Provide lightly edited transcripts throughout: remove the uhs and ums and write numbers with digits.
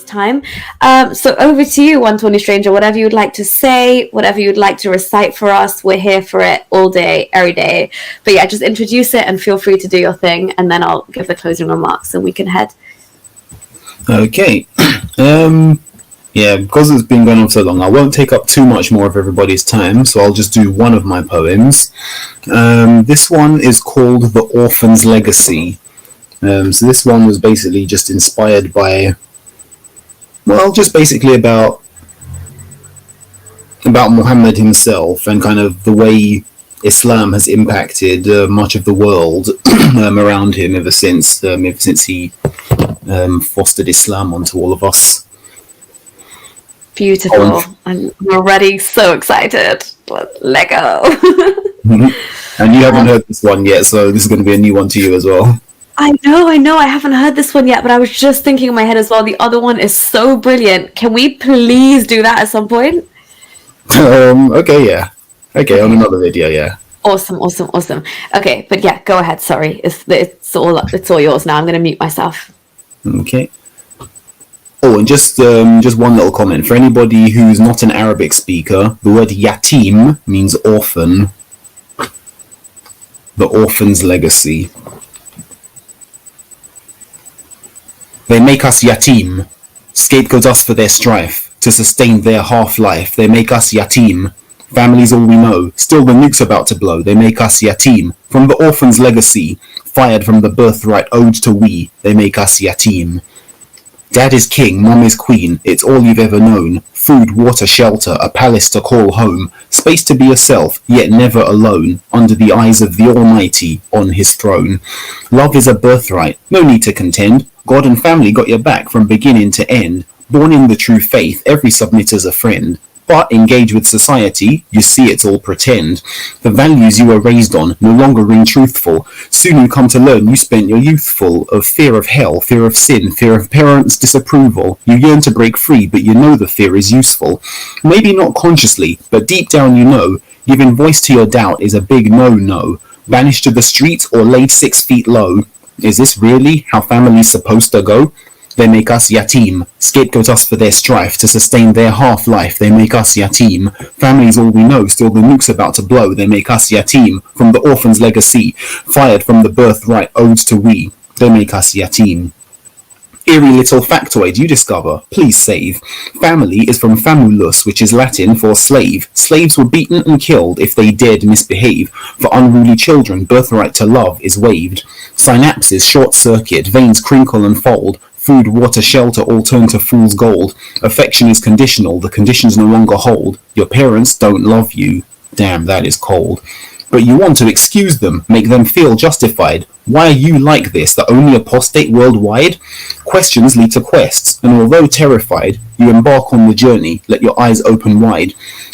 everyone's time. So over to you, One Tawny Stranger. Whatever you'd like to say, whatever you'd like to recite for us, we're here for it all day, every day. But yeah, just introduce it and feel free to do your thing, and then I'll give the closing remarks and we can head. Okay. Yeah, because it's been going on so long, I won't take up too much more of everybody's time, so I'll just do one of my poems. This one is called The Orphan's Legacy. So this one was basically just inspired by, well, just basically about Muhammad himself and kind of the way Islam has impacted much of the world around him ever since he fostered Islam onto all of us. Beautiful. I'm already so excited. Let go. And you haven't heard this one yet, so this is going to be a new one to you as well. I know. I haven't heard this one yet, but I was just thinking in my head as well, the other one is so brilliant. Can we please do that at some point? Okay, yeah. Okay, on another video, yeah. Awesome. Okay, but yeah, go ahead. Sorry. It's all yours now. I'm going to mute myself. Okay. Oh, and just one little comment. For anybody who's not an Arabic speaker, the word yatim means orphan. The orphan's legacy. They make us yatim, scapegoat us for their strife, to sustain their half-life. They make us yatim, family's all we know, still the nuke's about to blow. They make us yatim, from the orphan's legacy, fired from the birthright owed to we. They make us yatim. Dad is king, mum is queen, it's all you've ever known. Food, water, shelter, a palace to call home. Space to be yourself, yet never alone. Under the eyes of the Almighty, on his throne. Love is a birthright, no need to contend. God and family got your back from beginning to end. Born in the true faith, every submitter's a friend. But engage with society, you see it's all pretend. The values you were raised on no longer ring truthful. Soon you come to learn you spent your youth full of fear of hell, fear of sin, fear of parents' disapproval. You yearn to break free, but you know the fear is useful. Maybe not consciously, but deep down you know, giving voice to your doubt is a big no-no. Banished to the streets or laid 6 feet low. Is this really how family's supposed to go? They make us yatim, scapegoat us for their strife, to sustain their half-life. They make us yatim. Family's all we know, still the nuke's about to blow. They make us yatim, from the orphan's legacy, fired from the birthright owed to we. They make us yatim. Eerie little factoid you discover, please save. Family is from famulus, which is Latin for slave. Slaves were beaten and killed if they dared misbehave. For unruly children, birthright to love is waived. Synapses short-circuit, veins crinkle and fold. Food, water, shelter all turn to fool's gold. Affection is conditional, the conditions no longer hold. Your parents don't love you. Damn, that is cold. But you want to excuse them, make them feel justified. Why are you like this, the only apostate worldwide? Questions lead to quests, and although terrified, you embark on the journey, let your eyes open wide.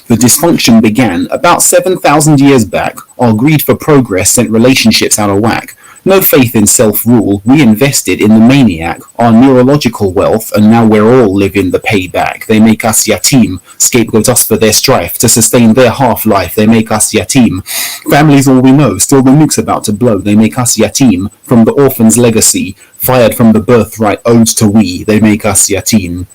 The dysfunction began about 7,000 years back. Our greed for progress sent relationships out of whack. No faith in self-rule, we invested in the maniac, our neurological wealth, and now we're all living the payback. They make us yatim, scapegoat us for their strife, to sustain their half-life. They make us yatim. Family's all we know, still the nuke's about to blow. They make us yatim, from the orphan's legacy, fired from the birthright owed to we. They make us yatim.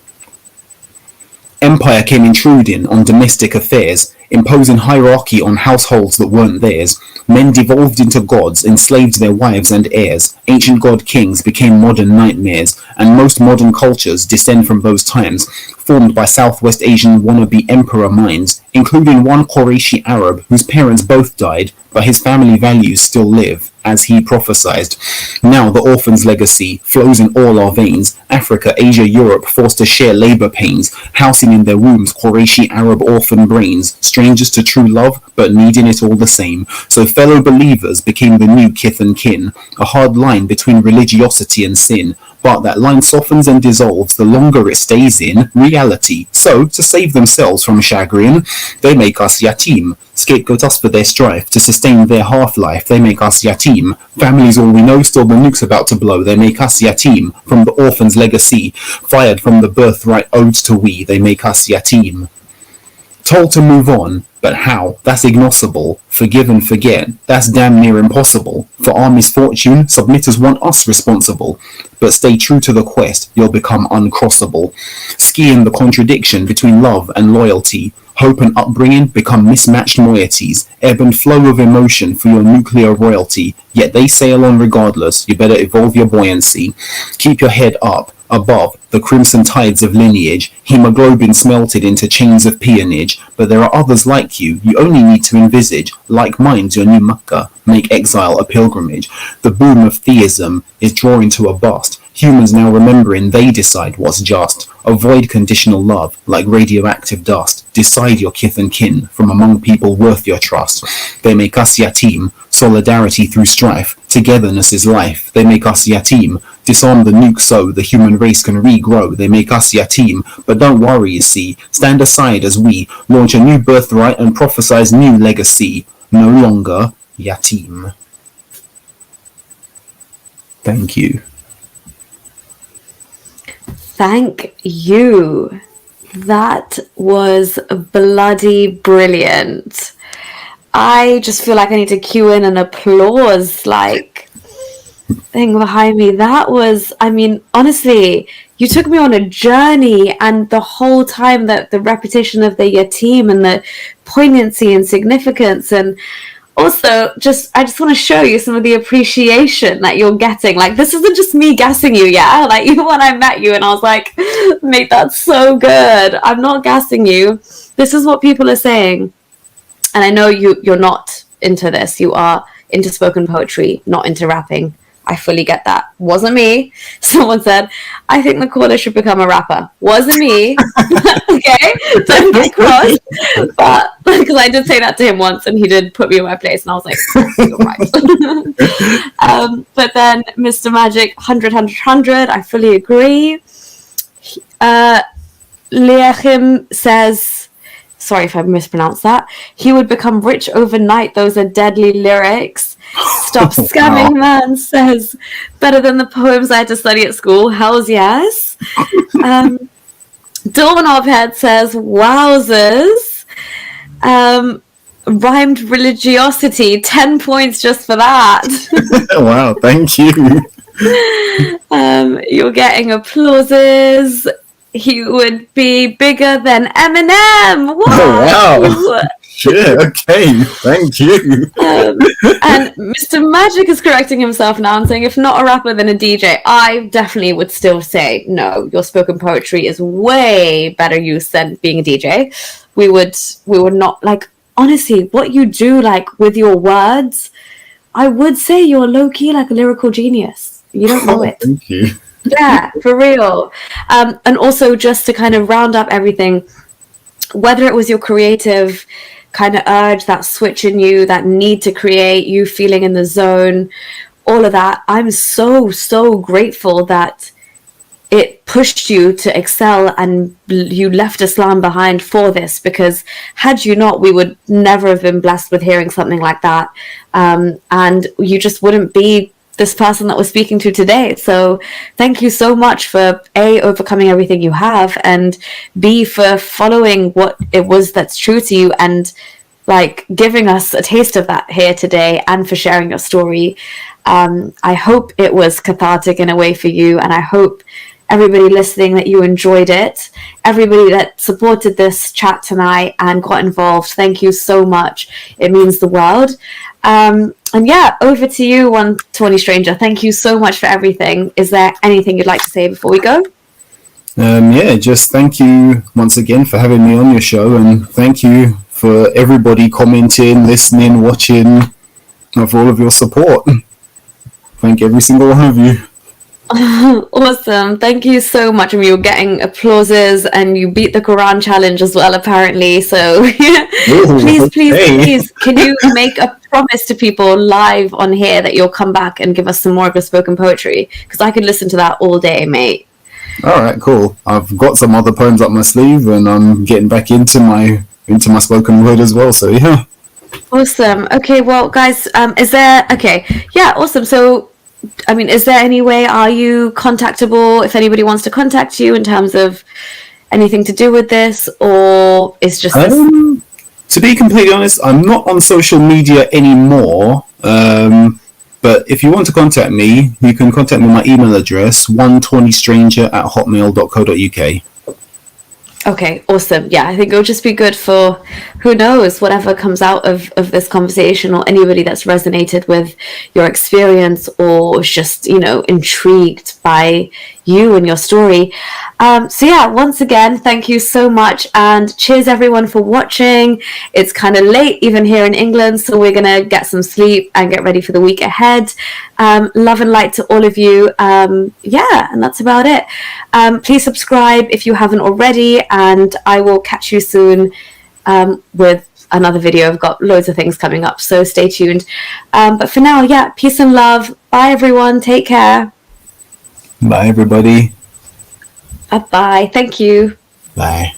Empire came intruding on domestic affairs, imposing hierarchy on households that weren't theirs. Men devolved into gods, enslaved their wives and heirs. Ancient god kings became modern nightmares, and most modern cultures descend from those times, formed by Southwest Asian wannabe emperor minds, including one Qurayshi Arab whose parents both died, but his family values still live, as he prophesied. Now the orphan's legacy flows in all our veins. Africa, Asia, Europe forced to share labor pains, housing in their wombs Qurayshi Arab orphan brains, strangers to true love, but needing it all the same. So fellow believers became the new kith and kin, a hard line between religiosity and sin. But that line softens and dissolves the longer it stays in reality. So, to save themselves from chagrin, they make us yatim, scapegoat us for their strife, to sustain their half-life. They make us yatim. Family's all we know, still the nuke's about to blow. They make us yatim, from the orphan's legacy, fired from the birthright owed to we. They make us yatim. Told to move on, but how? That's ignoble. Forgive and forget, that's damn near impossible. For our misfortune, submitters want us responsible. But stay true to the quest, you'll become uncrossable. Skiing the contradiction between love and loyalty. Hope and upbringing become mismatched moieties. Ebb and flow of emotion for your nuclear royalty. Yet they sail on regardless, you better evolve your buoyancy. Keep your head up. Above the crimson tides of lineage, hemoglobin smelted into chains of peonage. But there are others like you only need to envisage. Like minds your new Makkah, make exile a pilgrimage. The boom of theism is drawing to a bust. Humans now remembering they decide what's just. Avoid conditional love like radioactive dust. Decide your kith and kin from among people worth your trust. They make us yatim, solidarity through strife. Togetherness is life. They make us yatim. Disarm the nuke so the human race can regrow. They make us yatim, but don't worry, you see. Stand aside as we launch a new birthright and prophesize new legacy. No longer yatim. Thank you. Thank you. That was bloody brilliant. I just feel like I need to cue in an applause like thing behind me. That was, I mean, honestly, you took me on a journey, and the whole time that the repetition of the yatim and the poignancy and significance, and also I just want to show you some of the appreciation that you're getting. Like, this isn't just me gassing you, yeah? Like, even when I met you and I was like, mate, that's so good. I'm not gassing you. This is what people are saying. And I know you're not into this. You are into spoken poetry, not into rapping. I fully get that. Wasn't me. Someone said, I think the caller should become a rapper. Wasn't me. Okay? Don't get cross. But, because I did say that to him once and he did put me in my place and I was like, oh, you're right. But then Mr. Magic, 100, I fully agree. Leachim says, sorry if I mispronounced that, he would become rich overnight. Those are deadly lyrics. Stop scamming, man, says, better than the poems I had to study at school. Hells yes. Dormanov Head says, wowzers. Rhymed religiosity, 10 points just for that. Wow, thank you. You're getting applauses. He would be bigger than Eminem. Whoa! Oh, wow. Shit, okay, thank you. And Mr. Magic is correcting himself now and saying, if not a rapper, then a DJ. I definitely would still say, no, your spoken poetry is way better use than being a DJ. We would not, like, honestly, what you do, like, with your words, I would say you're low-key like a lyrical genius. You don't know it. Thank you. Yeah, for real. And also, just to kind of round up everything, whether it was your creative kind of urge, that switch in you, that need to create, you feeling in the zone, all of that, I'm so grateful that it pushed you to excel and you left Islam behind for this, because had you not, we would never have been blessed with hearing something like that, and you just wouldn't be this person that we're speaking to today. So thank you so much for A, overcoming everything you have, and B, for following what it was that's true to you and like giving us a taste of that here today, and for sharing your story. I hope it was cathartic in a way for you, and I hope everybody listening that you enjoyed it. Everybody that supported this chat tonight and got involved, thank you so much. It means the world. And yeah, over to you, Tawny Stranger. Thank you so much for everything. Is there anything you'd like to say before we go? Yeah, just thank you once again for having me on your show, and thank you for everybody commenting, listening, watching, and for all of your support. Thank every single one of you. Awesome. Thank you so much. I mean, you're getting applauses and you beat the Quran challenge as well, apparently. So Ooh, please, can you make a promise to people live on here that you'll come back and give us some more of your spoken poetry? Because I could listen to that all day, mate. All right, cool. I've got some other poems up my sleeve, and I'm getting back into my spoken word as well. So yeah. Awesome. Okay, well, guys, awesome. So, I mean, is there any way, are you contactable if anybody wants to contact you in terms of anything to do with this, or is just this? To be completely honest, I'm not on social media anymore. But if you want to contact me, you can contact me on my email address, onetawnystranger@hotmail.co.uk. Okay, awesome. Yeah, I think it'll just be good for, who knows, whatever comes out of this conversation, or anybody that's resonated with your experience or just, intrigued by you and your story. So yeah, once again, thank you so much, and cheers everyone for watching. It's kind of late even here in England, so we're gonna get some sleep and get ready for the week ahead. Love and light to all of you. Yeah, and that's about it. Please subscribe if you haven't already, and I will catch you soon with another video. I've got loads of things coming up, so stay tuned. But for now, yeah, peace and love. Bye everyone, take care. Bye everybody. Bye-bye. Thank you. Bye.